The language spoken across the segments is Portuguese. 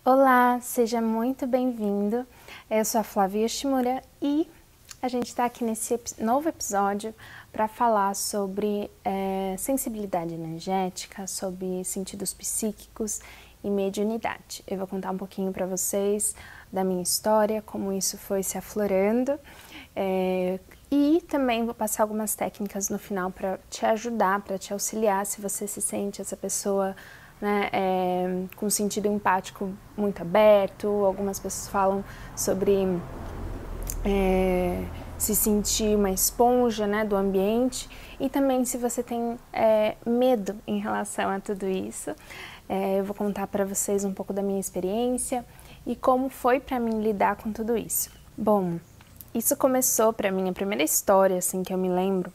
Olá, seja muito bem-vindo. Eu sou a Flávia Yoshimura e a gente está aqui nesse novo episódio para falar sobre sensibilidade energética, sobre sentidos psíquicos e mediunidade. Eu vou contar um pouquinho para vocês da minha história, como isso foi se aflorando e também vou passar algumas técnicas no final para te ajudar, para te auxiliar se você se sente essa pessoa, né, com sentido empático muito aberto. Algumas pessoas falam sobre se sentir uma esponja, né, do ambiente, e também se você tem medo em relação a tudo isso. Eu vou contar para vocês um pouco da minha experiência e como foi para mim lidar com tudo isso. Bom, isso começou para mim, a primeira história assim que eu me lembro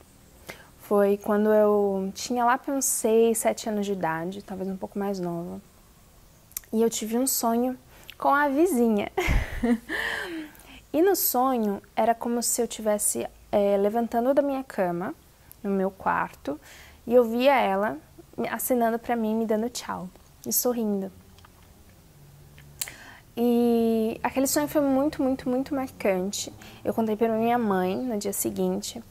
foi quando eu tinha lá para uns 6, 7 anos de idade, talvez um pouco mais nova. E eu tive um sonho com a vizinha. E no sonho era como se eu estivesse levantando da minha cama, no meu quarto, e eu via ela acenando para mim, me dando tchau e sorrindo. E aquele sonho foi muito, muito, muito marcante. Eu contei para minha mãe no dia seguinte.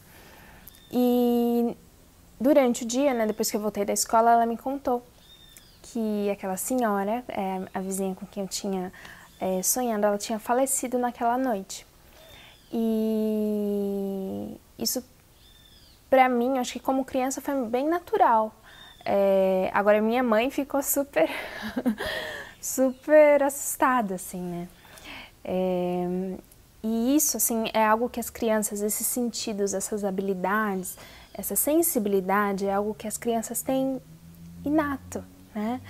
E durante o dia, né, depois que eu voltei da escola, ela me contou que aquela senhora, a vizinha com quem eu tinha sonhando, ela tinha falecido naquela noite. E isso, pra mim, acho que como criança foi bem natural. Agora, minha mãe ficou super, super assustada, assim, né? E isso, assim, é algo que as crianças, esses sentidos, essas habilidades, essa sensibilidade, é algo que as crianças têm inato, né?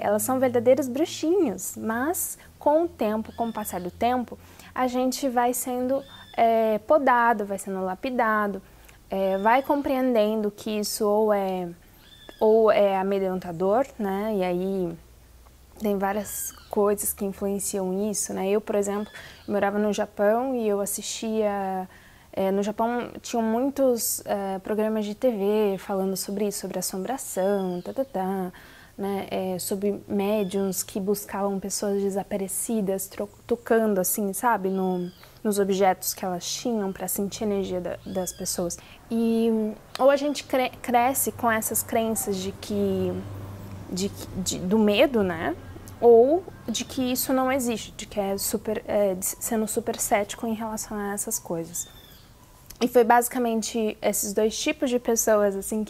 Elas são verdadeiros bruxinhos, mas com o tempo, com o passar do tempo, a gente vai sendo podado, vai sendo lapidado, vai compreendendo que isso ou é amedrontador, né? E aí tem várias coisas que influenciam isso, né? Eu, por exemplo, morava no Japão e eu assistia... no Japão tinham muitos programas de TV falando sobre isso, sobre assombração, né? Sobre médiums que buscavam pessoas desaparecidas, tocando assim, sabe? Nos objetos que elas tinham para sentir a energia das pessoas. E ou a gente cresce com essas crenças de que do medo, né? Ou de que isso não existe, de que sendo super cético em relação a essas coisas. E foi basicamente esses dois tipos de pessoas, assim,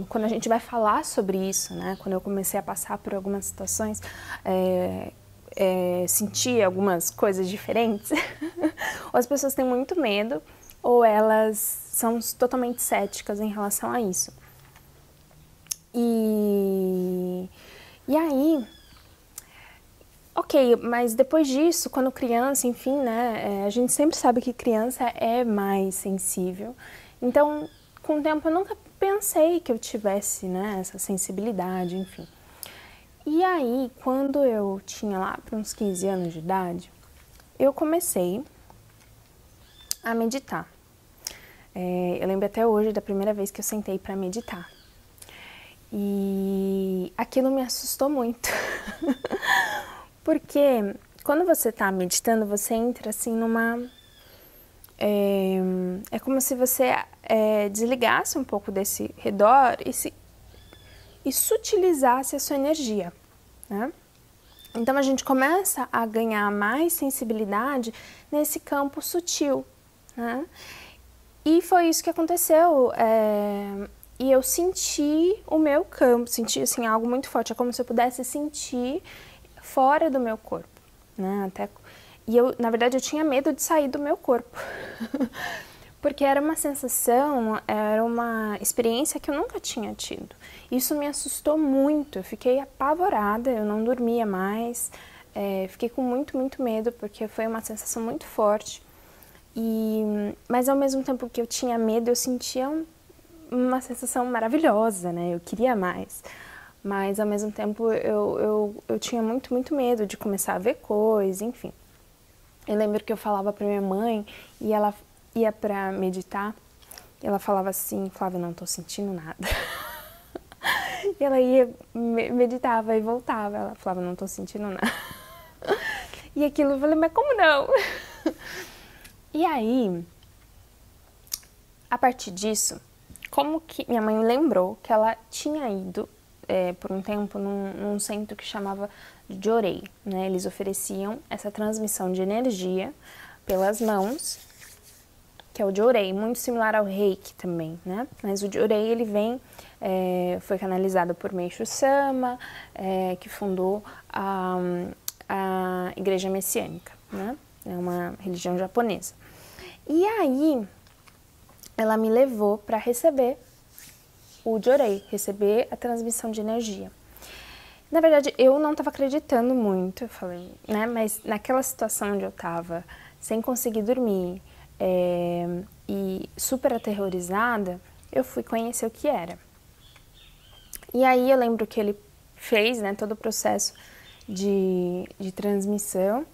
quando a gente vai falar sobre isso, né? Quando eu comecei a passar por algumas situações, sentir algumas coisas diferentes, ou as pessoas têm muito medo, ou elas são totalmente céticas em relação a isso. E aí, ok, mas depois disso, quando criança, enfim, né, a gente sempre sabe que criança é mais sensível. Então, com o tempo, eu nunca pensei que eu tivesse, né, essa sensibilidade, enfim. E aí, quando eu tinha lá para uns 15 anos de idade, eu comecei a meditar. Eu lembro até hoje da primeira vez que eu sentei para meditar. E aquilo me assustou muito. Porque quando você está meditando, você entra assim numa... É como se você desligasse um pouco desse redor e sutilizasse a sua energia, né? Então a gente começa a ganhar mais sensibilidade nesse campo sutil, né? E foi isso que aconteceu. E eu senti o meu campo, senti assim, algo muito forte. É como se eu pudesse sentir fora do meu corpo, né? E eu, na verdade, eu tinha medo de sair do meu corpo. Porque era uma sensação, era uma experiência que eu nunca tinha tido. Isso me assustou muito, eu fiquei apavorada, eu não dormia mais, fiquei com muito, muito medo, porque foi uma sensação muito forte. Mas ao mesmo tempo que eu tinha medo, eu sentia uma sensação maravilhosa, né? Eu queria mais. Mas ao mesmo tempo eu tinha muito, muito medo de começar a ver coisas, enfim. Eu lembro que eu falava pra minha mãe e ela ia pra meditar e ela falava assim: Flávia, não tô sentindo nada. E ela ia, meditava e voltava. Ela falava, não tô sentindo nada. E aquilo, eu falei, mas como não? E aí, a partir disso, como que minha mãe lembrou que ela tinha ido por um tempo num centro que chamava Jorei, né? Eles ofereciam essa transmissão de energia pelas mãos, que é o Jorei, muito similar ao Reiki também, né? Mas o Jorei, ele foi canalizado por Meishu Sama, que fundou a Igreja Messiânica, né? É uma religião japonesa. E aí, ela me levou para receber o Jorei, receber a transmissão de energia. Na verdade, eu não estava acreditando muito, eu falei, né? Mas naquela situação onde eu estava, sem conseguir dormir e super aterrorizada, eu fui conhecer o que era. E aí eu lembro que ele fez, né, todo o processo de transmissão,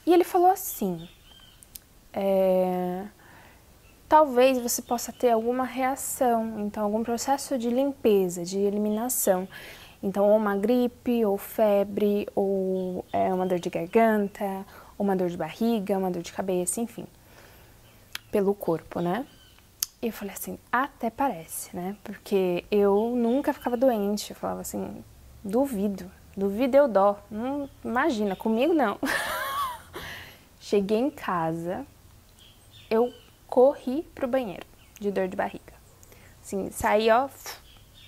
e ele falou assim, talvez você possa ter alguma reação, então algum processo de limpeza, de eliminação. Então, ou uma gripe, ou febre, ou uma dor de garganta, ou uma dor de barriga, uma dor de cabeça, enfim, pelo corpo, né? E eu falei assim, até parece, né? Porque eu nunca ficava doente, eu falava assim, duvido eu dó, não, imagina, comigo não. Cheguei em casa, eu corri pro banheiro de dor de barriga. Assim, saí, ó,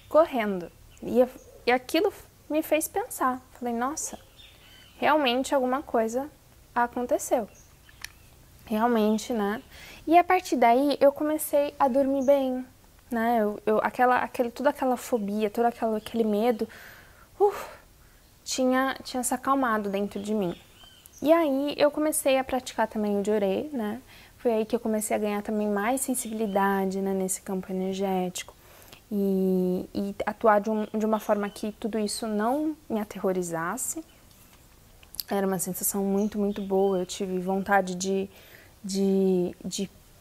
correndo. E aquilo me fez pensar. Falei, nossa, realmente alguma coisa aconteceu. Realmente, né? E a partir daí eu comecei a dormir bem, né? Toda aquela fobia, todo aquele medo, tinha se acalmado dentro de mim. E aí eu comecei a praticar também o Jorei, né? Foi aí que eu comecei a ganhar também mais sensibilidade, né, nesse campo energético. E atuar de uma forma que tudo isso não me aterrorizasse. Era uma sensação muito, muito boa. Eu tive vontade de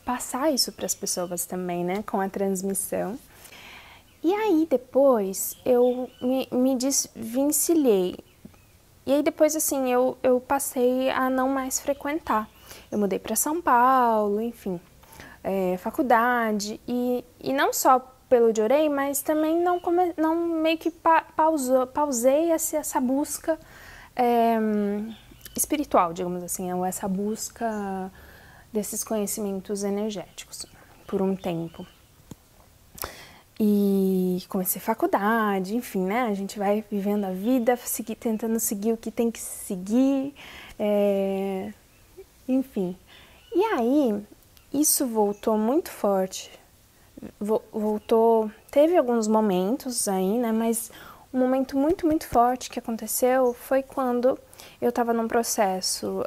passar isso para as pessoas também, né, com a transmissão. E aí depois eu me desvencilhei. E aí depois, assim, eu passei a não mais frequentar. Eu mudei para São Paulo, enfim, faculdade. E não só pelo Jorei, mas também não meio que pausei essa busca espiritual, digamos assim, ou essa busca desses conhecimentos energéticos por um tempo. E comecei faculdade, enfim, né? A gente vai vivendo a vida, tentando seguir o que tem que seguir, enfim. E aí, isso voltou muito forte. Teve alguns momentos aí, né? Mas um momento muito, muito forte que aconteceu foi quando eu estava num processo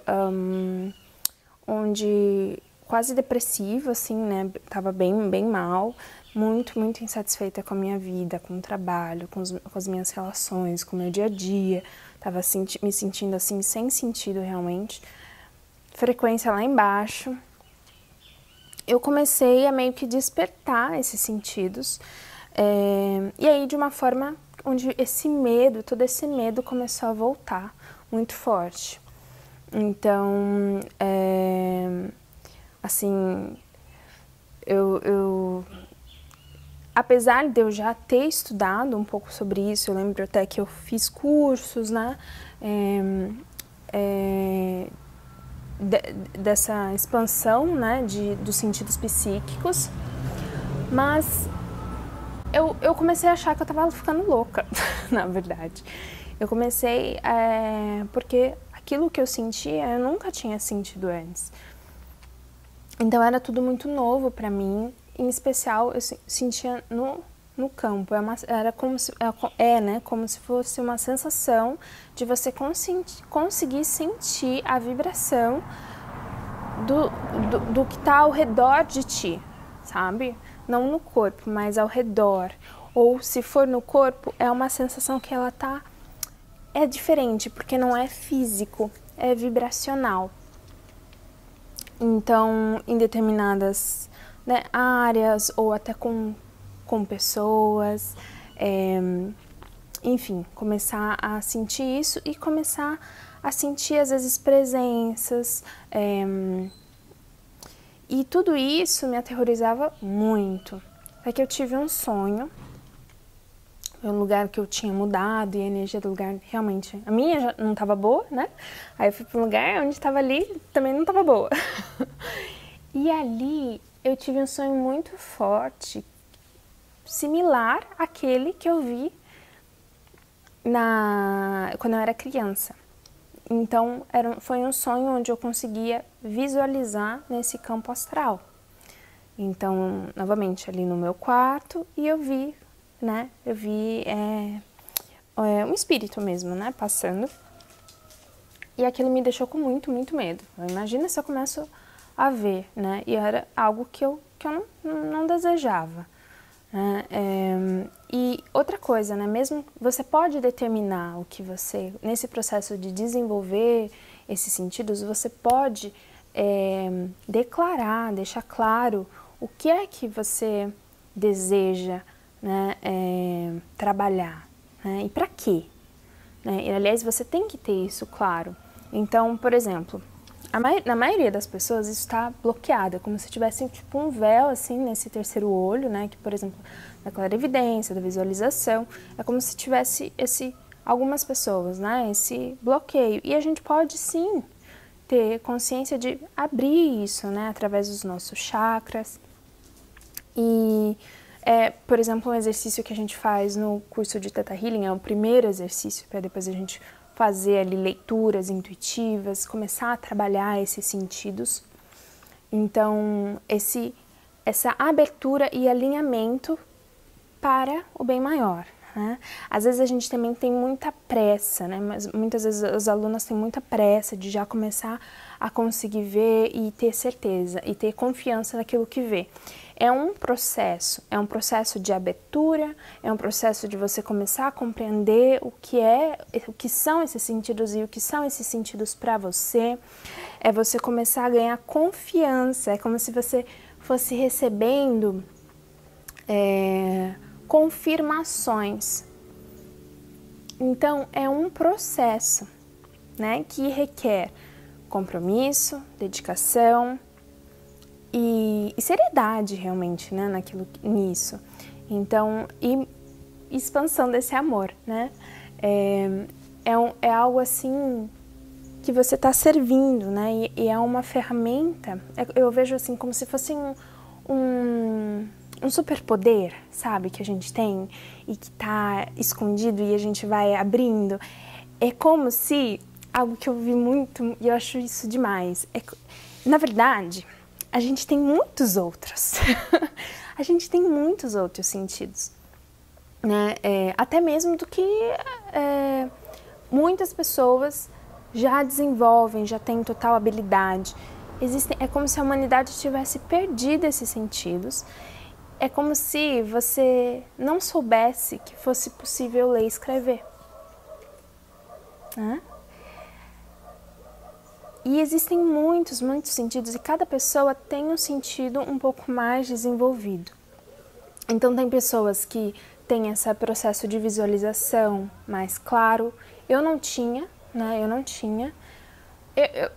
onde quase depressivo, assim, né? Tava bem, bem mal, muito, muito insatisfeita com a minha vida, com o trabalho, com as minhas relações, com o meu dia a dia. Tava me sentindo assim, sem sentido realmente. Frequência lá embaixo. Eu comecei a meio que despertar esses sentidos. E aí, de uma forma onde todo esse medo começou a voltar muito forte. Então, assim, apesar de eu já ter estudado um pouco sobre isso, eu lembro até que eu fiz cursos, né, dessa expansão, né, dos sentidos psíquicos, mas eu comecei a achar que eu estava ficando louca, na verdade. Eu comecei, porque aquilo que eu sentia, eu nunca tinha sentido antes. Então era tudo muito novo para mim, em especial eu sentia no campo, era como se, né, como se fosse uma sensação de você conseguir sentir a vibração do que está ao redor de ti, sabe? Não no corpo, mas ao redor. Ou se for no corpo, é uma sensação que ela é diferente, porque não é físico, é vibracional. Então, em determinadas, né, áreas ou até com pessoas, enfim, começar a sentir isso e começar a sentir, às vezes, presenças. E tudo isso me aterrorizava muito. É que eu tive um sonho, um lugar que eu tinha mudado e a energia do lugar realmente, a minha já não estava boa, né? Aí eu fui para um lugar onde estava ali, também não estava boa. E ali eu tive um sonho muito forte, similar àquele que eu vi quando eu era criança. Então, foi um sonho onde eu conseguia visualizar nesse campo astral. Então, novamente, ali no meu quarto, e eu vi, né, um espírito mesmo, né, passando. E aquilo me deixou com muito, muito medo. Imagina se eu começo a ver, né, e era algo que eu não desejava. E outra coisa, né? Mesmo você pode determinar o que você, nesse processo de desenvolver esses sentidos, você pode declarar, deixar claro o que é que você deseja, né, trabalhar, né, e para quê, né? E, aliás, você tem que ter isso claro. Então, por exemplo, na maioria das pessoas isso está bloqueado, é como se tivesse tipo um véu assim nesse terceiro olho, né? Que, por exemplo, da clarividência, da visualização, é como se tivesse algumas pessoas, né? Esse bloqueio. E a gente pode sim ter consciência de abrir isso, né? Através dos nossos chakras. E por exemplo, um exercício que a gente faz no curso de Theta Healing é o primeiro exercício para depois a gente fazer ali leituras intuitivas, começar a trabalhar esses sentidos. Então, essa abertura e alinhamento para o bem maior, né? Às vezes a gente também tem muita pressa, né? Mas muitas vezes as alunas têm muita pressa de já começar a conseguir ver e ter certeza e ter confiança naquilo que vê. É um processo de abertura, é um processo de você começar a compreender o que são esses sentidos e o que são esses sentidos para você. É você começar a ganhar confiança, é como se você fosse recebendo confirmações. Então, é um processo, né, que requer compromisso, dedicação e seriedade realmente, né, nisso. Então, e expansão desse amor, né? É algo assim que você está servindo, né? E é uma ferramenta, eu vejo assim como se fosse um superpoder, sabe, que a gente tem e que está escondido e a gente vai abrindo. É como se, algo que eu vi muito e eu acho isso demais, na verdade, a gente tem muitos outros. A gente tem muitos outros sentidos, né? Até mesmo do que muitas pessoas já desenvolvem, já têm total habilidade. É como se a humanidade tivesse perdido esses sentidos. É como se você não soubesse que fosse possível ler e escrever, né? E existem muitos, muitos sentidos e cada pessoa tem um sentido um pouco mais desenvolvido. Então tem pessoas que têm esse processo de visualização mais claro. Eu não tinha, né? Eu não tinha.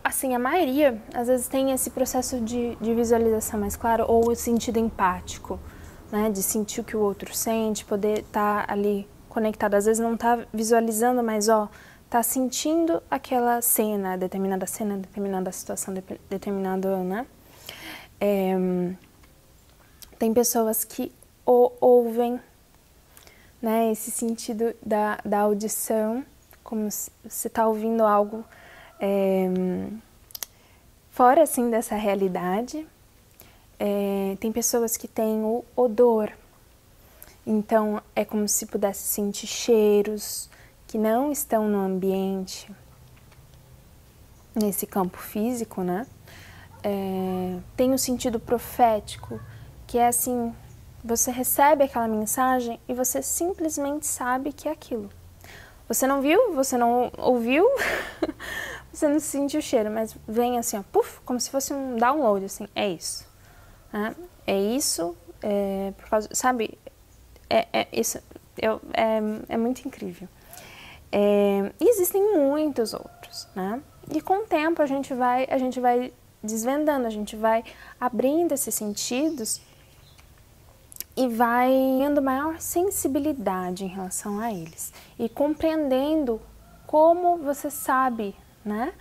Assim, a maioria às vezes tem esse processo de visualização mais claro ou o sentido empático, né? De sentir o que o outro sente, poder estar ali conectado. Às vezes não está visualizando, mas tá sentindo aquela cena, determinada situação, determinado, né? Tem pessoas que ouvem, né? Esse sentido da audição, como se você está ouvindo algo fora, assim, dessa realidade. Tem pessoas que têm o odor, então é como se pudesse sentir cheiros que não estão no ambiente, nesse campo físico, né? Tem o sentido profético, que é assim, você recebe aquela mensagem e você simplesmente sabe que é aquilo. Você não viu, você não ouviu, você não sentiu o cheiro, mas vem assim, ó, puff, como se fosse um download, assim, é isso. Né? É isso, por causa, sabe, isso, É muito incrível. E existem muitos outros, né? E com o tempo a gente vai desvendando, a gente vai abrindo esses sentidos e vai tendo maior sensibilidade em relação a eles e compreendendo como você sabe, né?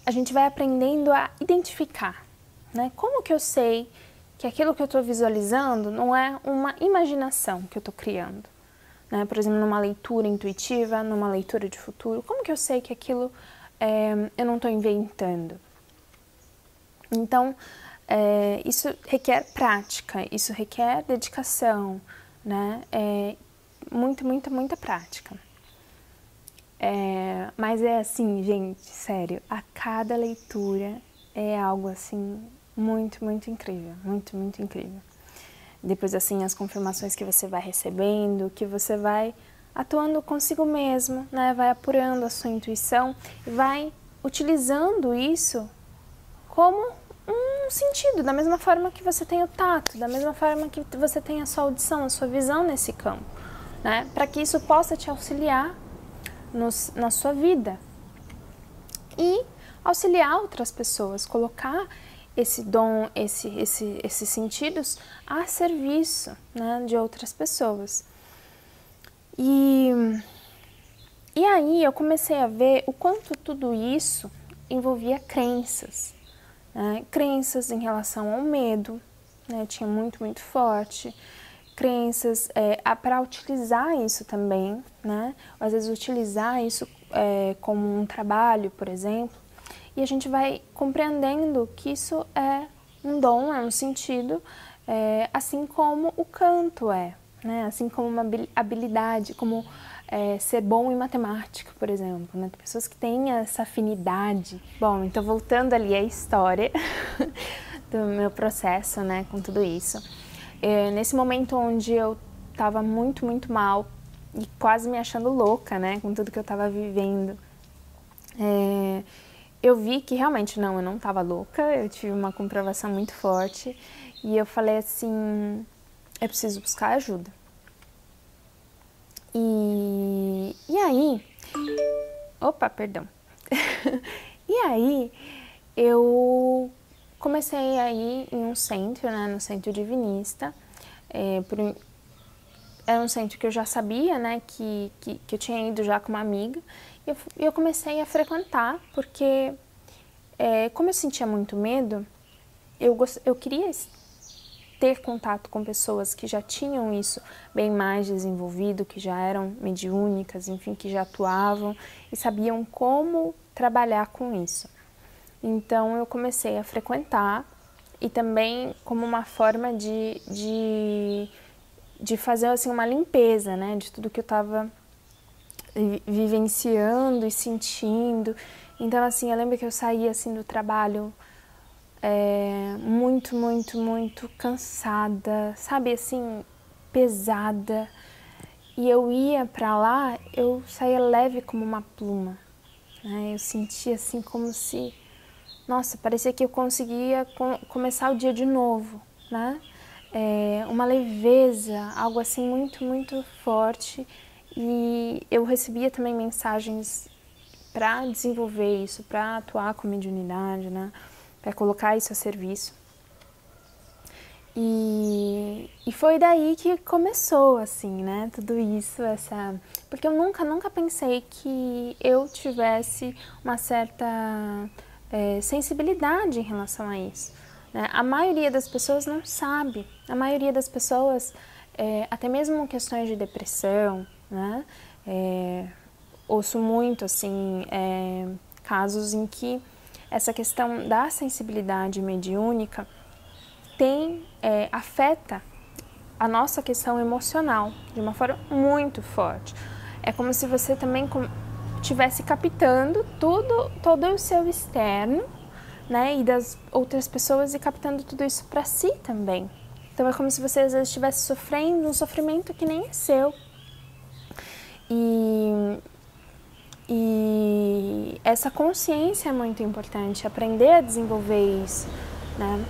A gente vai aprendendo a identificar, né? Como que eu sei que aquilo que eu estou visualizando não é uma imaginação que eu estou criando, né? Por exemplo, numa leitura intuitiva, numa leitura de futuro, como que eu sei que aquilo eu não estou inventando? Então, isso requer prática, isso requer dedicação, né? Muita prática. Mas é assim, gente, sério, a cada leitura é algo assim muito incrível, muito incrível. Depois, assim, as confirmações que você vai recebendo, que você vai atuando consigo mesmo, né? Vai apurando a sua intuição, vai utilizando isso como um sentido, da mesma forma que você tem o tato, da mesma forma que você tem a sua audição, a sua visão nesse campo, né? Para que isso possa te auxiliar na sua vida e auxiliar outras pessoas, colocar esse dom, esses sentidos a serviço, né, de outras pessoas. E aí eu comecei a ver o quanto tudo isso envolvia crenças, né, crenças em relação ao medo, né, eu tinha muito forte, crenças para utilizar isso também, né, às vezes utilizar isso como um trabalho, por exemplo, e a gente vai compreendendo que isso é um dom, é um sentido, assim como o canto né? Assim como uma habilidade, como ser bom em matemática, por exemplo, né? Tem pessoas que têm essa afinidade. Bom, então voltando ali à história do meu processo, né, com tudo isso. Nesse momento onde eu estava muito mal e quase me achando louca, né, com tudo que eu estava vivendo, eu vi que realmente eu não estava louca, eu tive uma comprovação muito forte e eu falei assim, eu preciso buscar ajuda. E aí, e aí eu comecei a ir em um centro, né, no Centro Divinista, era um centro que eu já sabia, né, que eu tinha ido já com uma amiga, e eu comecei a frequentar, porque como eu sentia muito medo, eu queria ter contato com pessoas que já tinham isso bem mais desenvolvido, que já eram mediúnicas, enfim, que já atuavam e sabiam como trabalhar com isso. Então eu comecei a frequentar e também como uma forma de fazer assim uma limpeza, né, de tudo que eu estava vivenciando e sentindo. Então assim, eu lembro que eu saía assim do trabalho muito cansada, sabe, assim, pesada. E eu ia pra lá, eu saía leve como uma pluma, né? Eu sentia assim como se, nossa, parecia que eu conseguia começar o dia de novo, né? Uma leveza, algo assim muito forte. E eu recebia também mensagens para desenvolver isso, para atuar com mediunidade, né? Para colocar isso a serviço. E foi daí que começou, assim, né, tudo isso, porque eu nunca pensei que eu tivesse uma certa sensibilidade em relação a isso, né? A maioria das pessoas não sabe, a maioria das pessoas, até mesmo questões de depressão, né, ouço muito, assim, casos em que essa questão da sensibilidade mediúnica afeta a nossa questão emocional de uma forma muito forte. É como se você também estivesse captando todo o seu externo, né, e das outras pessoas e captando tudo isso para si também. Então é como se você às vezes estivesse sofrendo um sofrimento que nem é seu. E essa consciência é muito importante, aprender a desenvolver isso, né?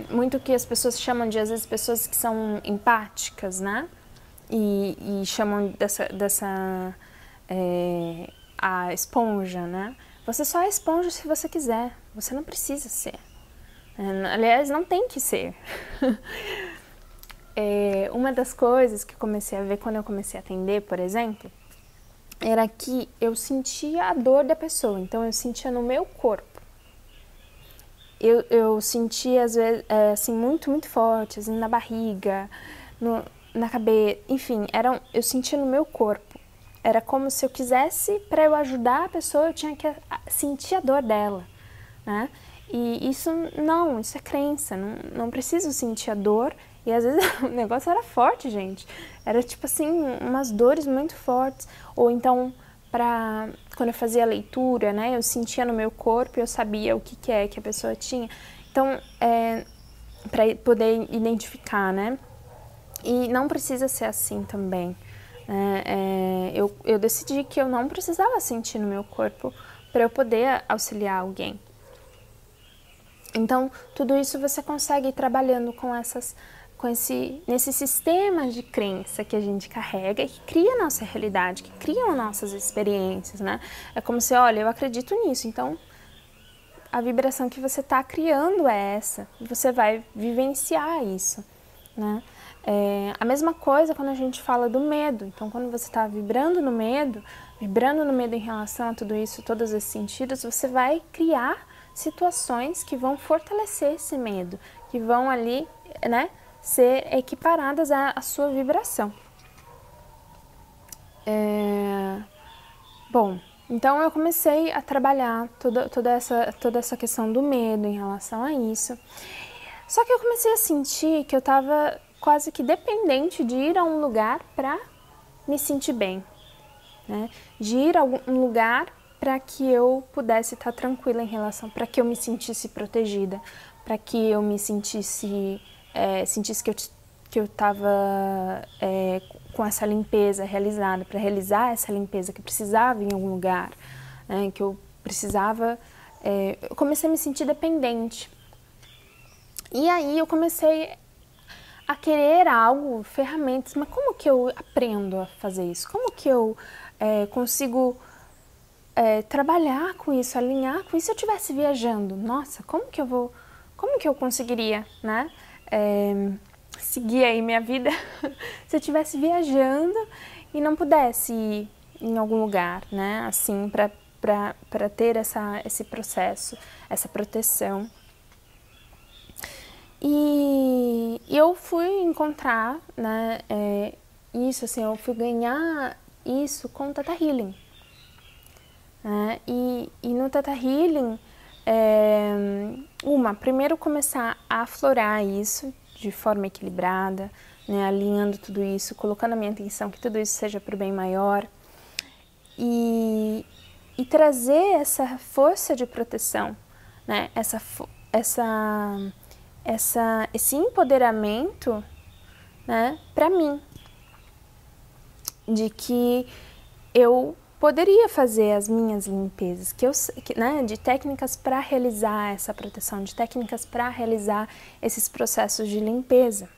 muito que as pessoas chamam de, às vezes, pessoas que são empáticas, né? E chamam a esponja, né? Você só é esponja se você quiser, você não precisa ser. Aliás, não tem que ser. Uma das coisas que eu comecei a ver quando eu comecei a atender, por exemplo, era que eu sentia a dor da pessoa, então eu sentia no meu corpo. Eu sentia, às vezes, assim, muito, muito forte, assim, na barriga, na cabeça, enfim, eu sentia no meu corpo. Era como se eu quisesse, para eu ajudar a pessoa, eu tinha que sentir a dor dela, né? E isso é crença, não preciso sentir a dor. E às vezes o negócio era forte, gente. Era tipo assim, umas dores muito fortes. Ou então, quando eu fazia a leitura, né, eu sentia no meu corpo e eu sabia o que é que a pessoa tinha. Então, para poder identificar, né? E não precisa ser assim também. Eu decidi que eu não precisava sentir no meu corpo para eu poder auxiliar alguém. Então, tudo isso você consegue ir trabalhando nesse sistema de crença que a gente carrega e que cria a nossa realidade, que criam as nossas experiências, né? É como se, olha, eu acredito nisso, então a vibração que você está criando é essa, você vai vivenciar isso, né? A mesma coisa quando a gente fala do medo. Então, quando você está vibrando no medo em relação a tudo isso, todos esses sentidos, você vai criar situações que vão fortalecer esse medo, que vão ali, né, ser equiparadas à sua vibração. Bom, então eu comecei a trabalhar toda essa questão do medo em relação a isso. Só que eu comecei a sentir que eu estava quase que dependente de ir a um lugar para me sentir bem, né? De ir a um lugar para que eu pudesse estar tranquila em relação, para que eu me sentisse protegida, para que eu me sentisse que eu estava com essa limpeza realizada, para realizar essa limpeza que eu precisava em algum lugar, né? Que eu precisava, eu comecei a me sentir dependente. E aí eu comecei a querer algo, ferramentas, mas como que eu aprendo a fazer isso? Como que eu consigo trabalhar com isso, alinhar com isso se eu estivesse viajando? Nossa, como que eu conseguiria, né, seguir aí minha vida se eu estivesse viajando e não pudesse ir em algum lugar, né, assim, para ter esse processo, essa proteção. E eu fui encontrar, né, isso, assim, eu fui ganhar isso com o Theta Healing. E no Theta Healing, primeiro começar a aflorar isso de forma equilibrada, né, alinhando tudo isso, colocando a minha atenção que tudo isso seja para o bem maior e trazer essa força de proteção, né, esse empoderamento, né, para mim, de que eu poderia fazer as minhas limpezas, né, de técnicas para realizar essa proteção, de técnicas para realizar esses processos de limpeza.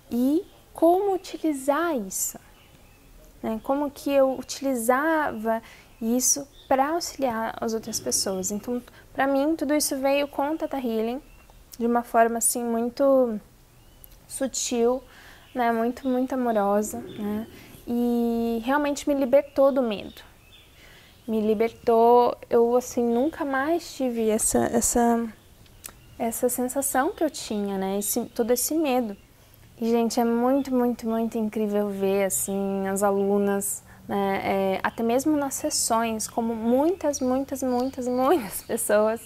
E como utilizar isso, né, como que eu utilizava isso para auxiliar as outras pessoas. Então, para mim, tudo isso veio com o Theta Healing de uma forma assim muito sutil, né, muito, muito amorosa, né, e realmente me libertou do medo. Me libertou, eu assim nunca mais tive essa sensação que eu tinha, né, todo esse medo. E, gente, é muito, muito, muito incrível ver assim as alunas, né, até mesmo nas sessões, como muitas pessoas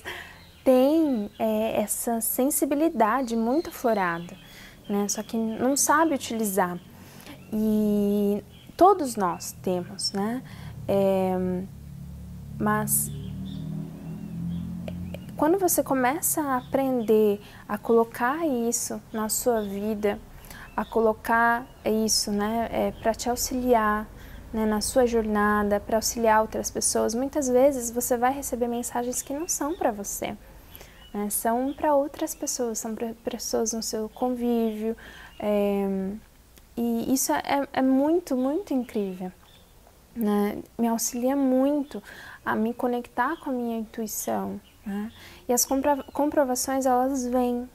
têm essa sensibilidade muito aflorada, né, só que não sabe utilizar. E todos nós temos, né, mas quando você começa a aprender a colocar isso na sua vida, a colocar isso, né, para te auxiliar, né, na sua jornada, para auxiliar outras pessoas, muitas vezes você vai receber mensagens que não são para você, né? São para outras pessoas, são para pessoas no seu convívio, e isso é muito, muito incrível, né? Me auxilia muito a me conectar com a minha intuição, né? E as comprovações, elas vêm,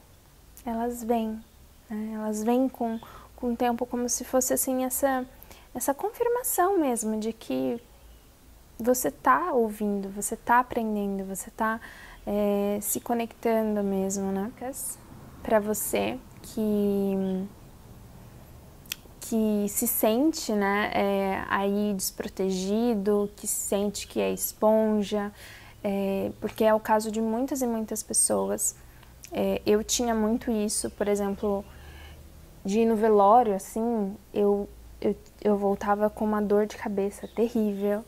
né? Elas vêm com o tempo, como se fosse assim essa confirmação mesmo de que você está ouvindo, você está aprendendo, você está se conectando mesmo, né? Para você que se sente, né, aí desprotegido, que se sente que é esponja, porque é o caso de muitas e muitas pessoas. Eu tinha muito isso, por exemplo, de ir no velório, assim, eu voltava com uma dor de cabeça terrível,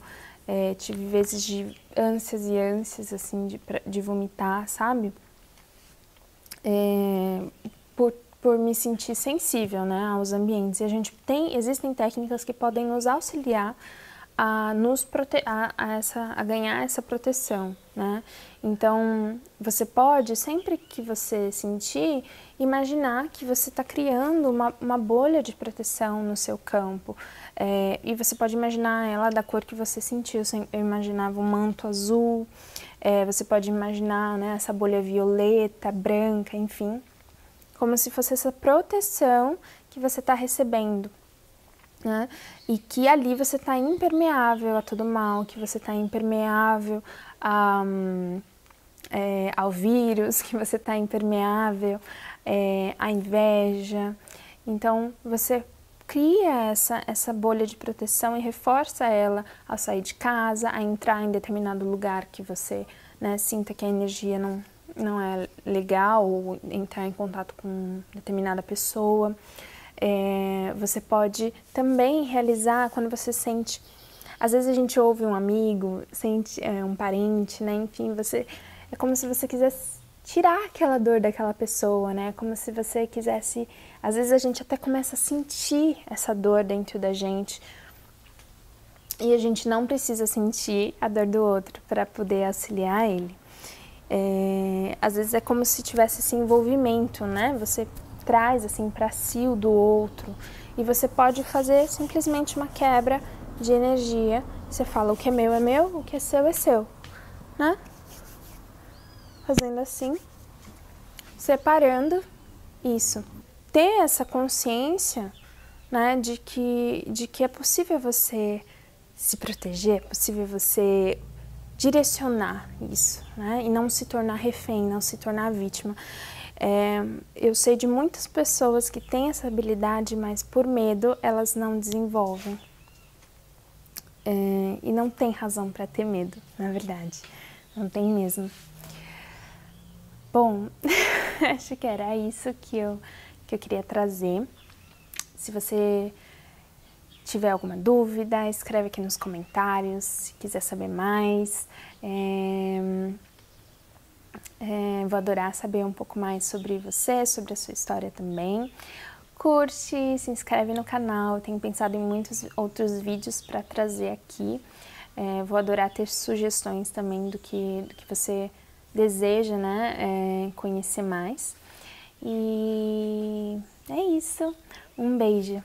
tive vezes de ânsias e ânsias, assim, de vomitar, sabe? Por me sentir sensível, né, aos ambientes. E existem técnicas que podem nos auxiliar a ganhar essa proteção, né? Então, você pode, sempre que você sentir, imaginar que você está criando uma bolha de proteção no seu campo. E você pode imaginar ela da cor que você sentiu. Eu imaginava um manto azul, você pode imaginar, né, essa bolha violeta, branca, enfim, como se fosse essa proteção que você está recebendo, né? E que ali você está impermeável a todo mal, que você está impermeável ao vírus, que você está impermeável à inveja. Então, você cria essa bolha de proteção e reforça ela ao sair de casa, a entrar em determinado lugar que você, né, sinta que a energia não é legal, ou entrar em contato com determinada pessoa. Você pode também realizar quando você sente, às vezes a gente ouve um amigo, sente um parente, né? Enfim, é como se você quisesse tirar aquela dor daquela pessoa, né? Como se você quisesse, às vezes a gente até começa a sentir essa dor dentro da gente, e a gente não precisa sentir a dor do outro para poder auxiliar ele. Às vezes é como se tivesse esse envolvimento, né? Você traz assim para si o do outro, e você pode fazer simplesmente uma quebra de energia. Você fala: o que é meu, o que é seu, né? Fazendo assim, separando isso. Ter essa consciência, né, de que é possível você se proteger, é possível você direcionar isso, né? E não se tornar refém, não se tornar vítima. Eu sei de muitas pessoas que têm essa habilidade, mas por medo elas não desenvolvem. E não tem razão para ter medo, na verdade. Não tem mesmo. Bom, acho que era isso que eu queria trazer. Se você tiver alguma dúvida, escreve aqui nos comentários. Se quiser saber mais, vou adorar saber um pouco mais sobre você, sobre a sua história também. Curte, se inscreve no canal, tenho pensado em muitos outros vídeos para trazer aqui. Vou adorar ter sugestões também do que você deseja, né, conhecer mais. E é isso, um beijo!